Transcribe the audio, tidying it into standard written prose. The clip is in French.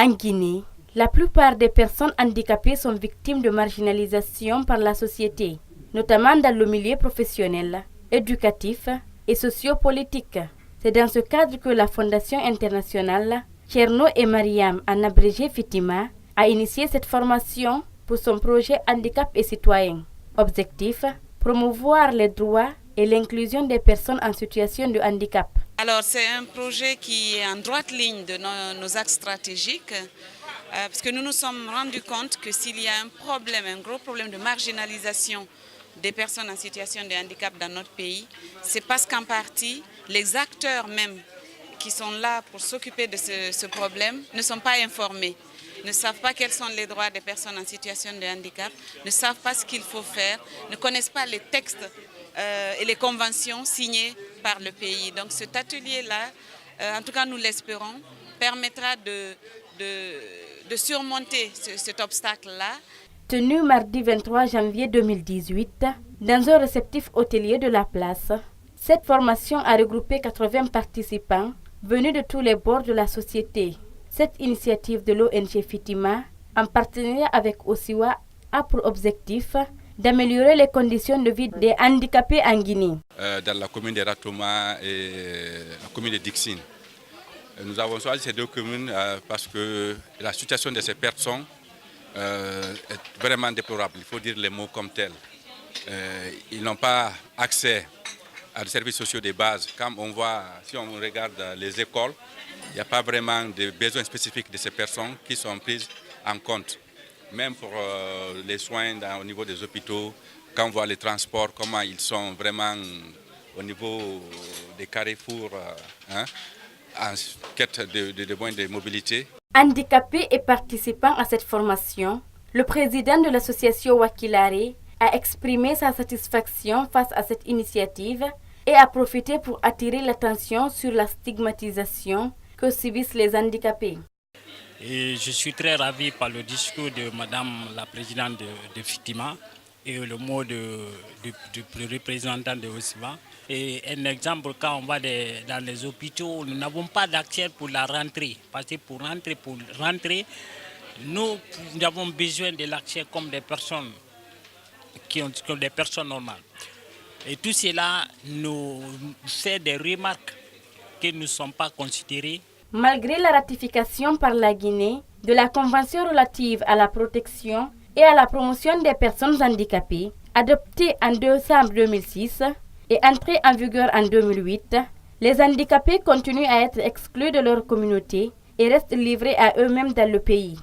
En Guinée, la plupart des personnes handicapées sont victimes de marginalisation par la société, notamment dans le milieu professionnel, éducatif et sociopolitique. C'est dans ce cadre que la Fondation internationale Tcherno et Mariam, en abrégé Fitima, a initié cette formation pour son projet Handicap et Citoyens. Objectif, promouvoir les droits et l'inclusion des personnes en situation de handicap. Alors c'est un projet qui est en droite ligne de nos axes stratégiques parce que nous nous sommes rendus compte que s'il y a un problème, un gros problème de marginalisation des personnes en situation de handicap dans notre pays, c'est parce qu'en partie les acteurs même qui sont là pour s'occuper de ce problème ne sont pas informés, ne savent pas quels sont les droits des personnes en situation de handicap, ne savent pas ce qu'il faut faire, ne connaissent pas les textes et les conventions signées par le pays. Donc cet atelier-là, en tout cas nous l'espérons, permettra de surmonter cet obstacle-là. Tenu mardi 23 janvier 2018, dans un réceptif hôtelier de la place, cette formation a regroupé 80 participants venus de tous les bords de la société. Cette initiative de l'ONG Fitima, en partenariat avec Osiwa, a pour objectif d'améliorer les conditions de vie des handicapés en Guinée. Dans la commune de Ratoma et la commune de Dixine. Nous avons choisi ces deux communes parce que la situation de ces personnes est vraiment déplorable. Il faut dire les mots comme tels. Ils n'ont pas accès à des services sociaux de base. Comme on voit, si on regarde les écoles, il n'y a pas vraiment de besoins spécifiques de ces personnes qui sont prises en compte. Même pour les soins au niveau des hôpitaux, quand on voit les transports, comment ils sont vraiment au niveau des carrefours en quête de moyens de mobilité. Handicapés et participant à cette formation, le président de l'association Wakilare a exprimé sa satisfaction face à cette initiative et a profité pour attirer l'attention sur la stigmatisation que subissent les handicapés. Et je suis très ravi par le discours de Madame la Présidente de Fitima et le mot du représentant de Osiwa. Et un exemple, quand on va dans les hôpitaux, nous n'avons pas d'accès pour la rentrée. Parce que pour rentrer, nous avons besoin de l'accès comme des personnes comme des personnes normales. Et tout cela nous fait des remarques que nous ne sommes pas considérés. Malgré la ratification par la Guinée de la Convention relative à la protection et à la promotion des personnes handicapées, adoptée en décembre 2006 et entrée en vigueur en 2008, les handicapés continuent à être exclus de leur communauté et restent livrés à eux-mêmes dans le pays.